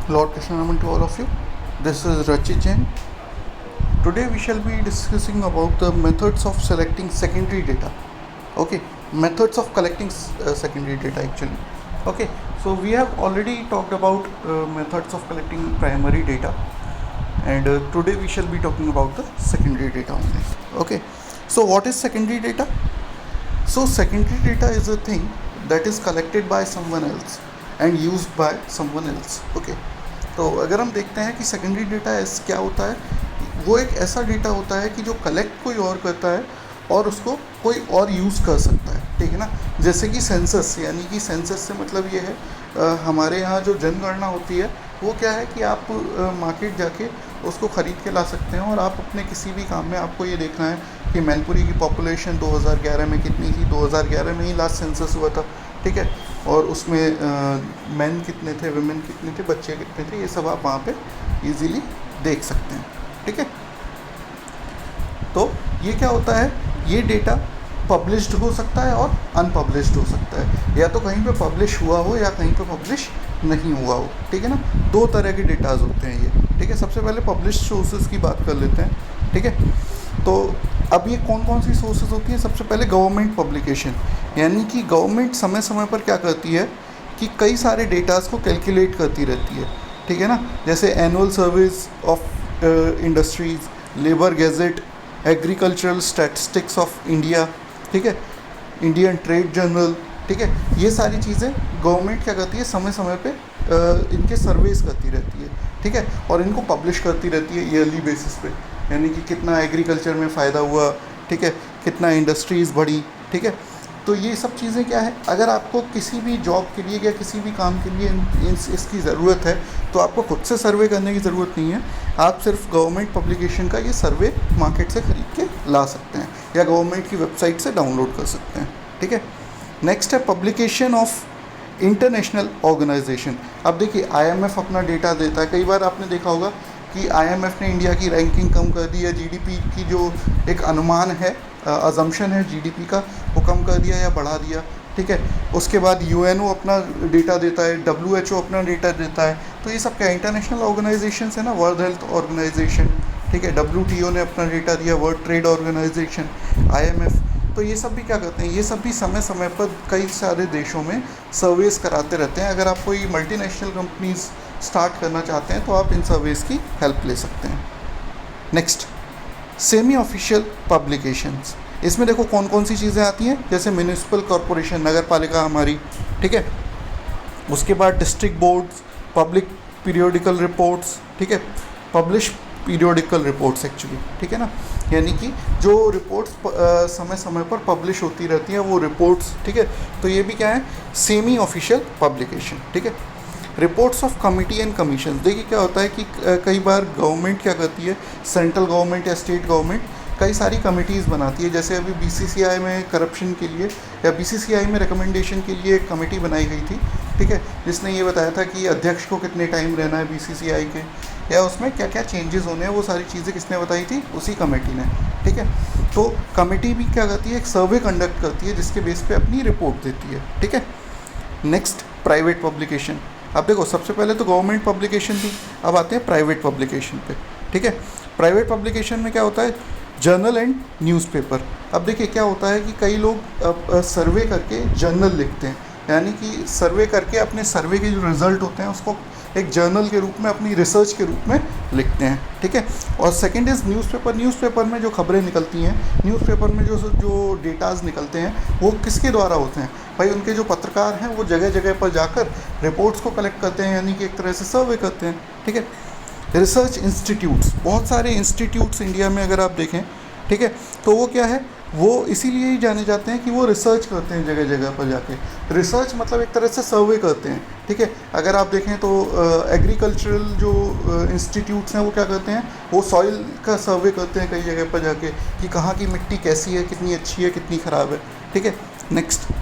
Lord Krishna Raman to all of you. This is Rachit Jain. Today we shall be discussing about the methods of selecting secondary data. Okay, methods of collecting secondary data actually. Okay, so we have already talked about methods of collecting primary data, and today we shall be talking about the secondary data only. Okay, so what is secondary data? So secondary data is a thing that is collected by someone else and used by someone else. Okay, तो अगर हम देखते हैं कि secondary data क्या होता है, वो एक ऐसा डेटा होता है कि जो कलेक्ट कोई और करता है और उसको कोई और यूज़ कर सकता है, ठीक है ना। जैसे कि सेंसस, यानी कि सेंसस से मतलब ये है हमारे यहाँ जो जनगणना होती है वो क्या है कि आप मार्केट जाके उसको ख़रीद के ला सकते हैं और आप अपने किसी भी काम में आपको ये देखना है कि मैनपुरी की पॉपुलेशन 2011 में कितनी थी। 2011 में ही लास्ट सेंसस हुआ था, ठीक है, और उसमें मेन कितने थे, वुमेन कितने थे, बच्चे कितने थे, ये सब आप वहाँ पे इजीली देख सकते हैं, ठीक है। तो ये क्या होता है, ये डेटा पब्लिश्ड हो सकता है और अनपब्लिश्ड हो सकता है, या तो कहीं पे पब्लिश हुआ हो या कहीं पे पब्लिश नहीं हुआ हो, ठीक है ना। दो तरह के डेटाज होते हैं ये, ठीक है। सबसे पहले पब्लिश्ड सोर्सेज की बात कर लेते हैं, ठीक है। तो अब ये कौन कौन सी सोर्सेज होती हैं? सबसे पहले गवर्नमेंट पब्लिकेशन, यानी कि गवर्नमेंट समय समय पर क्या करती है कि कई सारे डेटाज को कैलकुलेट करती रहती है, ठीक है ना। जैसे annual service of industries, labour gadget, agricultural statistics of India, ठीक है, इंडियन ट्रेड जर्नल, ठीक है। ये सारी चीज़ें गवर्नमेंट क्या करती है, समय समय पे इनके सर्वेस करती रहती है, ठीक है, और इनको पब्लिश करती रहती है ईयरली बेसिस पे, यानी कि कितना एग्रीकल्चर में फ़ायदा हुआ, ठीक है, कितना इंडस्ट्रीज़ बढ़ी, ठीक है। तो ये सब चीज़ें क्या है, अगर आपको किसी भी जॉब के लिए या किसी भी काम के लिए इसकी ज़रूरत है तो आपको खुद से सर्वे करने की ज़रूरत नहीं है। आप सिर्फ गवर्नमेंट पब्लिकेशन का ये सर्वे मार्केट से ख़रीद के ला सकते हैं या गवर्नमेंट की वेबसाइट से डाउनलोड कर सकते हैं, ठीक है। नेक्स्ट है पब्लिकेशन ऑफ इंटरनेशनल ऑर्गेनाइजेशन। अब देखिए IMF अपना डेटा देता है। कई बार आपने देखा होगा कि IMF ने इंडिया की रैंकिंग कम कर दी है, GDP की जो एक अनुमान है, अजम्पशन है GDP का, वो कम कर दिया या बढ़ा दिया, ठीक है। उसके बाद UNO अपना डेटा देता है, WHO अपना डेटा देता है। तो ये सब क्या इंटरनेशनल ऑर्गेनाइजेशन है ना, वर्ल्ड हेल्थ ऑर्गेनाइजेशन, ठीक है, WTO ने अपना डेटा दिया, वर्ल्ड ट्रेड ऑर्गेनाइजेशन, IMF। तो ये सब भी क्या करते हैं, ये सब भी समय समय पर कई सारे देशों में सर्वेस कराते रहते हैं। अगर आप कोई मल्टीनेशनल कंपनीज स्टार्ट करना चाहते हैं तो आप इन सर्वेस की हेल्प ले सकते हैं। Next, semi official publications. इसमें देखो कौन कौन सी चीज़ें आती हैं, जैसे म्यूनिसिपल कॉरपोरेशन, नगर पालिका हमारी, ठीक है। उसके बाद district boards, public periodical reports, ठीक है, पब्लिश पीरियोडिकल रिपोर्ट्स एक्चुअली, ठीक है ना, यानी कि जो रिपोर्ट्स समय समय पर पब्लिश होती रहती हैं वो रिपोर्ट्स, ठीक है। तो ये भी क्या है, सेमी ऑफिशियल पब्लिकेशन, ठीक है। Reports of committee and commission. देखिए क्या होता है कि कई बार गवर्नमेंट क्या करती है, सेंट्रल गवर्नमेंट या स्टेट गवर्नमेंट कई सारी कमिटीज़ बनाती है। जैसे अभी BCCI में करप्शन के लिए या BCCI में रिकमेंडेशन के लिए एक कमेटी बनाई गई थी, ठीक है, जिसने ये बताया था कि अध्यक्ष को कितने टाइम रहना है BCCI के, या उसमें क्या क्या चेंजेस होने हैं, वो सारी चीज़ें किसने बताई थी, उसी कमेटी ने, ठीक है। तो कमेटी भी क्या करती है, एक सर्वे कंडक्ट करती है जिसके बेस पे अपनी रिपोर्ट देती है, ठीक है। Next, private publication. अब देखो सबसे पहले तो गवर्नमेंट पब्लिकेशन थी, अब आते हैं प्राइवेट पब्लिकेशन पे, ठीक है। प्राइवेट पब्लिकेशन में क्या होता है, जर्नल एंड न्यूज़पेपर। अब देखिए क्या होता है कि कई लोग सर्वे करके जर्नल लिखते हैं, यानी कि सर्वे करके अपने सर्वे के जो रिज़ल्ट होते हैं उसको एक जर्नल के रूप में, अपनी रिसर्च के रूप में लिखते हैं, ठीक है। और सेकंड इज़ न्यूज़पेपर। न्यूज़पेपर में जो खबरें निकलती हैं, न्यूज़पेपर में जो डेटाज निकलते हैं वो किसके द्वारा होते हैं, भाई उनके जो पत्रकार हैं वो जगह जगह पर जाकर रिपोर्ट्स को कलेक्ट करते हैं, यानी कि एक तरह से सर्वे करते हैं, ठीक है। रिसर्च इंस्टीट्यूट्स, बहुत सारे इंस्टीट्यूट्स इंडिया में अगर आप देखें, ठीक है, तो वो क्या है, वो इसीलिए ही जाने जाते हैं कि वो रिसर्च करते हैं जगह जगह पर जाके। रिसर्च मतलब एक तरह से सर्वे करते हैं, ठीक है। अगर आप देखें तो एग्रीकल्चरल जो इंस्टीट्यूट्स हैं वो क्या करते हैं, वो सॉइल का सर्वे करते हैं कई जगह पर जाके कि कहाँ की मिट्टी कैसी है, कितनी अच्छी है, कितनी ख़राब है, ठीक है। Next,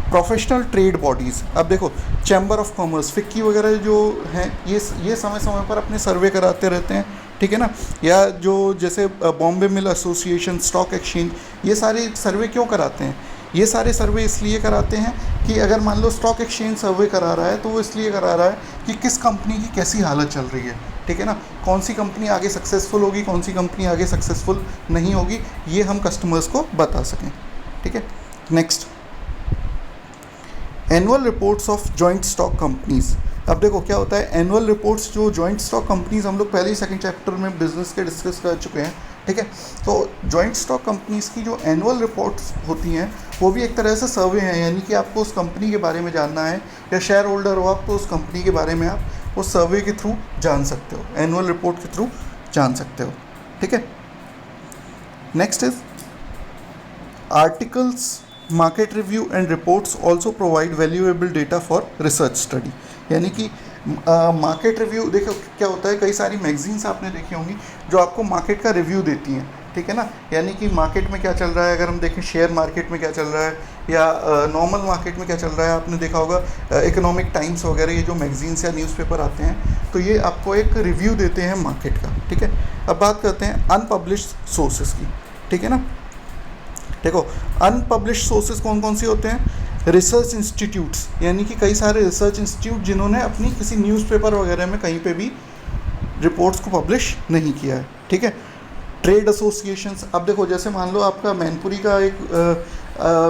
professional trade bodies. अब देखो चैम्बर ऑफ कॉमर्स, फिक्की वगैरह जो हैं ये समय समय पर अपने सर्वे कराते रहते हैं, ठीक है ना। या जो जैसे Bombay mill association, stock exchange, ये सारे सर्वे क्यों कराते हैं, ये सारे सर्वे इसलिए कराते हैं कि अगर मान लो स्टॉक एक्सचेंज सर्वे करा रहा है तो वो इसलिए करा रहा है कि किस कंपनी की कैसी हालत चल रही है, ठीक है ना, कौन सी कंपनी आगे सक्सेसफुल होगी, कौन सी कंपनी आगे सक्सेसफुल नहीं होगी, ये हम कस्टमर्स को बता सकें, ठीक है। Next, annual reports of joint stock companies. अब देखो क्या होता है, एनुअल रिपोर्ट्स जो जॉइंट स्टॉक कंपनीज़ हम लोग पहले ही सेकंड चैप्टर में बिजनेस के डिस्कस कर चुके हैं, ठीक है। तो जॉइंट स्टॉक कंपनीज़ की जो एनुअल रिपोर्ट्स होती हैं वो भी एक तरह से सर्वे हैं, यानी कि आपको उस कंपनी के बारे में जानना है या शेयर होल्डर हो आप तो उस कंपनी के बारे में आप उस सर्वे के थ्रू जान सकते हो, एनुअल रिपोर्ट के थ्रू जान सकते हो, ठीक है। Next is articles, market review and reports also provide valuable data for research study. यानी कि मार्केट रिव्यू, देखो क्या होता है, कई सारी मैगजीन्स आपने देखी होंगी जो आपको मार्केट का रिव्यू देती हैं, ठीक है ना, यानी कि मार्केट में क्या चल रहा है, अगर हम देखें शेयर मार्केट में क्या चल रहा है या नॉर्मल मार्केट में क्या चल रहा है, आपने देखा होगा इकोनॉमिक टाइम्स वगैरह ये जो मैगजीन्स या न्यूज़पेपर आते हैं तो ये आपको एक रिव्यू देते हैं मार्केट का, ठीक है। अब बात करते हैं अनपब्लिश्ड सोर्सेज की, ठीक है ना। देखो अनपब्लिश्ड सोर्सेज कौन कौन से होते हैं, रिसर्च इंस्टीट्यूट्स, यानी कि कई सारे रिसर्च इंस्टीट्यूट जिन्होंने अपनी किसी न्यूज़पेपर वगैरह में कहीं पे भी रिपोर्ट्स को पब्लिश नहीं किया है, ठीक है। ट्रेड एसोसिएशंस, अब देखो जैसे मान लो आपका मैनपुरी का एक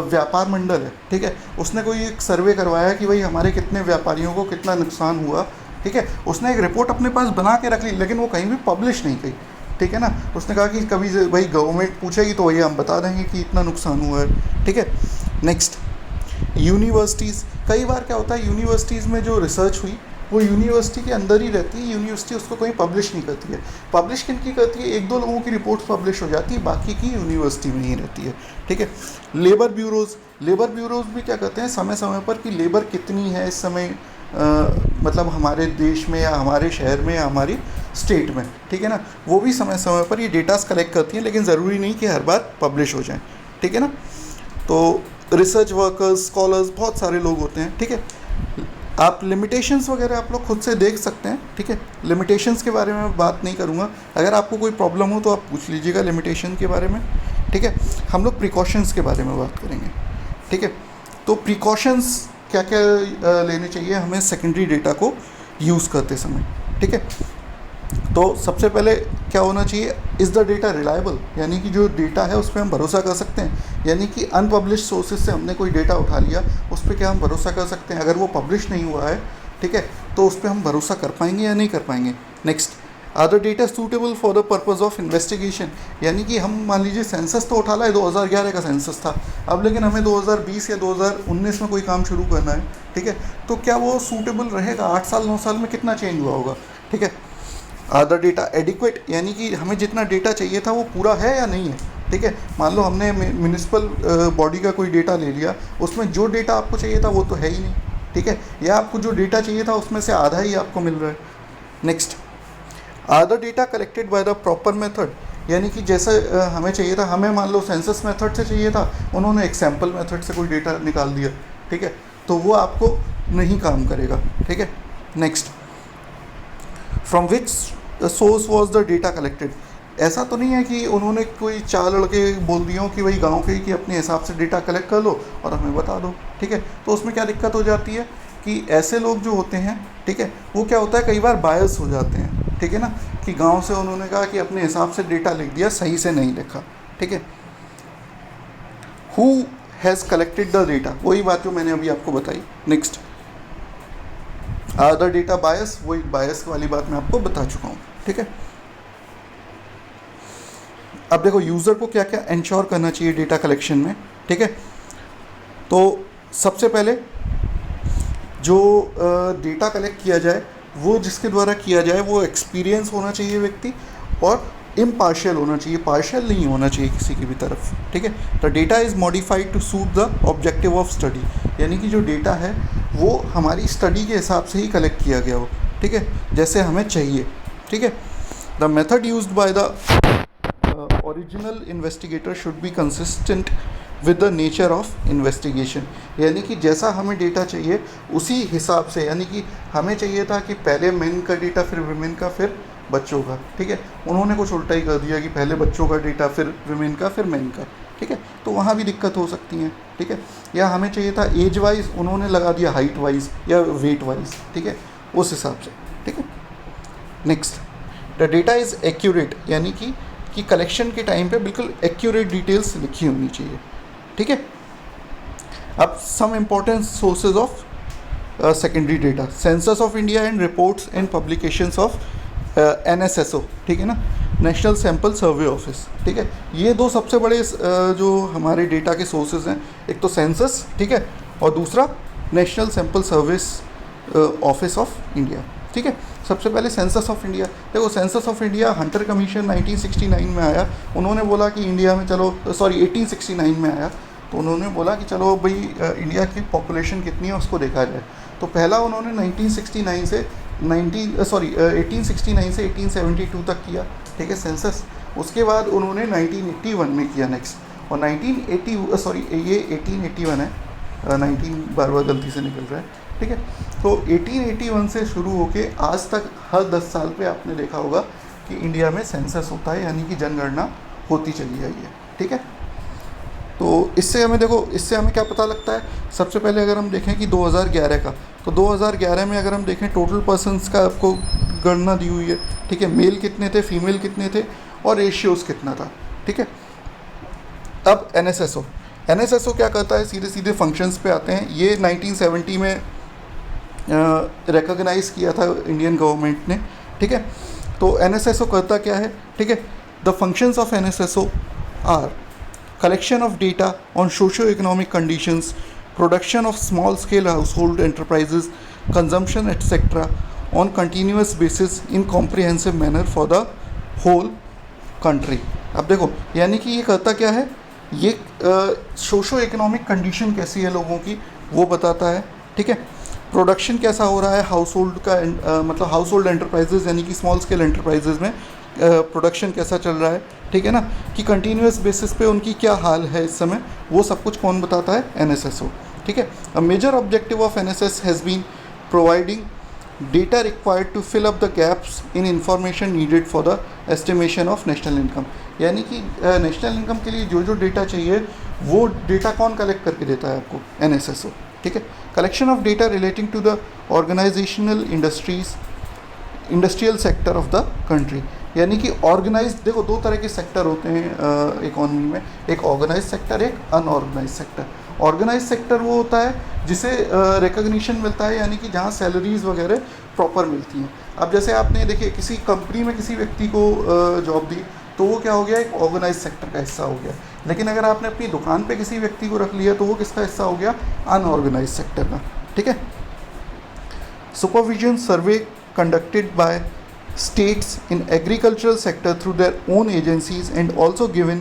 व्यापार मंडल है, ठीक है, उसने कोई एक सर्वे करवाया कि भाई हमारे कितने व्यापारियों को कितना नुकसान हुआ, ठीक है, उसने एक रिपोर्ट अपने पास बना के रख ली लेकिन वो कहीं भी पब्लिश नहीं की, ठीक है ना। उसने कहा कि कभी भाई गवर्नमेंट पूछेगी तो वही हम बता देंगे कि इतना नुकसान हुआ है, ठीक है। नेक्स्ट, यूनिवर्सिटीज़, कई बार क्या होता है यूनिवर्सिटीज़ में जो रिसर्च हुई वो यूनिवर्सिटी के अंदर ही रहती है, यूनिवर्सिटी उसको कहीं पब्लिश नहीं करती है। पब्लिश किन की करती है, एक दो लोगों की रिपोर्ट्स पब्लिश हो जाती है, बाकी की यूनिवर्सिटी में ही रहती है, ठीक है। लेबर ब्यूरोज़, लेबर ब्यूरोज़ भी क्या करते हैं समय समय पर कि लेबर कितनी है इस समय मतलब हमारे देश में या हमारे शहर में या हमारी स्टेट में, ठीक है ना, वो भी समय समय पर ये डेटास कलेक्ट करती हैं, लेकिन ज़रूरी नहीं कि हर बार पब्लिश हो जाए, ठीक है ना। तो रिसर्च वर्कर्स, स्कॉलर्स, बहुत सारे लोग होते हैं, ठीक है। आप लिमिटेशंस वगैरह आप लोग खुद से देख सकते हैं, ठीक है। लिमिटेशंस के बारे में मैं बात नहीं करूँगा, अगर आपको कोई प्रॉब्लम हो तो आप पूछ लीजिएगा लिमिटेशन के बारे में, ठीक है। हम लोग प्रिकॉशंस के बारे में बात करेंगे, ठीक है। तो प्रिकॉशंस क्या क्या लेने चाहिए हमें सेकेंडरी डेटा को यूज़ करते समय, ठीक है। तो सबसे पहले क्या होना चाहिए, इज़ द डेटा रिलायबल, यानी कि जो डेटा है उस पर हम भरोसा कर सकते हैं, यानी कि अनपब्लिश्ड सोर्सेज से हमने कोई डेटा उठा लिया उस पर क्या हम भरोसा कर सकते हैं, अगर वो पब्लिश नहीं हुआ है, ठीक है, तो उस पर हम भरोसा कर पाएंगे या नहीं कर पाएंगे। Next, are the data suitable for the purpose of investigation, यानी कि हम मान लीजिए सेंसस तो उठा लाए, 2011 का सेंसस था, अब लेकिन हमें 2020 या 2019 में कोई काम शुरू करना है, ठीक है, तो क्या वो सूटेबल रहेगा, 8 साल 9 साल में कितना चेंज हुआ होगा, ठीक है। आर द डेटा एडिक्वेट, यानी कि हमें जितना डेटा चाहिए था वो पूरा है या नहीं है, ठीक है। मान लो हमने म्यूनिसिपल बॉडी का कोई डेटा ले लिया, उसमें जो डेटा आपको चाहिए था वो तो है ही नहीं, ठीक है, या आपको जो डेटा चाहिए था उसमें से आधा ही आपको मिल रहा है। Next, are the data collected by the proper method, यानी कि जैसे हमें चाहिए था, हमें मान लो सेंसस मेथड से चाहिए था, उन्होंने एक सैम्पल मेथड से कोई डेटा निकाल दिया, ठीक है, तो वो आपको नहीं काम करेगा, ठीक है। Next, from which source was the data collected, ऐसा तो नहीं है कि उन्होंने कोई 4 लड़के बोल दिए हो कि भाई गांव के कि अपने हिसाब से डेटा कलेक्ट कर लो और हमें बता दो, ठीक है। तो उसमें क्या दिक्कत हो जाती है कि ऐसे लोग जो होते हैं, ठीक है, वो क्या होता है कई बार बायस हो जाते हैं, ठीक है ना, कि गांव से उन्होंने कहा कि अपने हिसाब से डेटा लिख दिया, सही से नहीं लिखा, ठीक है। Who has collected the data, वही बात जो मैंने अभी आपको बताई। नेक्स्ट, आर द डेटा बायस, वही बायस वाली बात मैं आपको बता चुका हूँ, ठीक है। अब देखो यूज़र को क्या क्या इंश्योर करना चाहिए डेटा कलेक्शन में, ठीक है। तो सबसे पहले जो डेटा कलेक्ट किया जाए वो जिसके द्वारा किया जाए वो एक्सपीरियंस होना चाहिए व्यक्ति, और इम्पार्शियल होना चाहिए, पार्शियल नहीं होना चाहिए किसी की भी तरफ, ठीक है। The data is modified to suit the objective of study, यानी कि जो डेटा है वो हमारी स्टडी के हिसाब से ही कलेक्ट किया गया हो, ठीक है, जैसे हमें चाहिए, ठीक है। The method used by the original investigator should be consistent with the nature of investigation, यानी कि जैसा हमें डेटा चाहिए उसी हिसाब से, यानी कि हमें चाहिए था कि पहले मेन का डेटा फिर विमेन का फिर बच्चों का, ठीक है, उन्होंने कुछ उल्टा ही कर दिया कि पहले बच्चों का डेटा फिर विमेन का फिर मेन का, ठीक है, तो वहाँ भी दिक्कत हो सकती है, ठीक है। या हमें चाहिए था एज वाइज, उन्होंने लगा दिया हाइट वाइज या वेट वाइज, ठीक है, उस हिसाब से, ठीक है। Next, the data is accurate, यानी कि कलेक्शन के टाइम पे बिल्कुल एक्यूरेट डिटेल्स लिखी होनी चाहिए, ठीक है। अब some important sources of secondary data, census of India and reports and publications of NSSO, ठीक है ना, नेशनल सैंपल सर्वे ऑफिस, ठीक है। ये दो सबसे बड़े जो हमारे डेटा के सोर्सेज हैं, एक तो सेंसस, ठीक है, और दूसरा national sample service office of India, ठीक है। सबसे पहले सेंसस ऑफ इंडिया, देखो census of India Hunter commission 1969 में आया, उन्होंने बोला कि इंडिया में चलो 1869 में आया, तो उन्होंने बोला कि चलो भाई इंडिया की पॉपुलेशन कितनी है उसको देखा जाए। तो पहला उन्होंने 1869 से 1872 तक किया, ठीक है, सेंसस। उसके बाद उन्होंने 1981 में किया नेक्स्ट, और 1881 है, 19 बार बार गलती से निकल रहा है, ठीक है। तो 1881 से शुरू होके आज तक हर 10 साल पे आपने देखा होगा कि इंडिया में सेंसस होता है, यानी कि जनगणना होती चली आई है, ठीक है। तो इससे हमें देखो, इससे हमें क्या पता लगता है, सबसे पहले अगर हम देखें कि 2011 का, तो 2011 में अगर हम देखें टोटल पर्सन्स का आपको गणना दी हुई है, ठीक है, मेल कितने थे, फीमेल कितने थे, और रेशियोज़ कितना था, ठीक है। अब NSSO क्या करता है, सीधे सीधे फंक्शंस पे आते हैं। ये 1970 में रिकॉग्नाइज़ किया था इंडियन गवर्नमेंट ने, ठीक है। तो NSSO करता क्या है, ठीक है, the functions of NSSO are collection of data on socio-economic conditions, production of small-scale household enterprises, consumption, etc. on continuous basis in comprehensive manner for the whole country. अब देखो, यानी कि ये करता क्या है, ये सोशो इकोनॉमिक कंडीशन कैसी है लोगों की वो बताता है, ठीक है। प्रोडक्शन कैसा हो रहा है हाउस होल्ड का, मतलब हाउस होल्ड एंटरप्राइजेज यानी कि स्मॉल स्केल एंटरप्राइजेज में प्रोडक्शन कैसा चल रहा है, ठीक है ना, कि कंटिन्यूस बेसिस पे उनकी क्या हाल है इस समय, वो सब कुछ कौन बताता है, NSSO, ठीक है। A major objective of NSS has been providing data required to fill up the gaps in information needed for the estimation of national income, यानी कि नेशनल इनकम के लिए जो जो डेटा चाहिए वो डेटा कौन कलेक्ट करके देता है आपको, NSSO, ठीक है। Collection of data relating to the organisational industrial sector of the country, यानी कि ऑर्गेनाइज, देखो दो तरह के सेक्टर होते हैं इकोनॉमी में, एक ऑर्गेनाइज सेक्टर, एक अनऑर्गेनाइज सेक्टर। ऑर्गेनाइज सेक्टर वो होता है जिसे रिकॉग्निशन मिलता है, यानी कि जहाँ सैलरीज वगैरह प्रॉपर मिलती हैं। अब जैसे आपने देखिए किसी कंपनी में किसी व्यक्ति को जॉब दी, तो वो क्या हो गया, एक ऑर्गेनाइज सेक्टर का हिस्सा हो गया। लेकिन अगर आपने अपनी दुकान पे किसी व्यक्ति को रख लिया तो वो किसका हिस्सा हो गया, अनऑर्गेनाइज सेक्टर का, ठीक है। Supervision survey conducted by states in agricultural sector through their own agencies and also given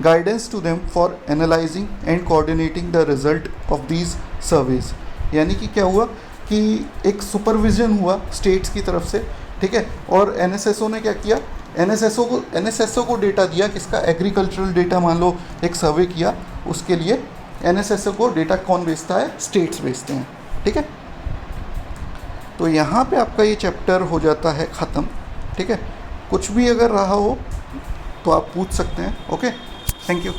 guidance to them for analyzing and coordinating the result of these surveys। यानी कि क्या हुआ कि एक सुपरविजन हुआ स्टेट्स की तरफ से, ठीक है, और NSSO ने क्या किया, NSSO को डेटा दिया, किसका, एग्रीकल्चरल डेटा, मान लो एक सर्वे किया, उसके लिए NSSO को डेटा कौन भेजता है, स्टेट्स भेजते हैं, ठीक है। तो यहाँ पे आपका ये चैप्टर हो जाता है ख़त्म, ठीक है। कुछ भी अगर रहा हो तो आप पूछ सकते हैं, ओके, थैंक यू।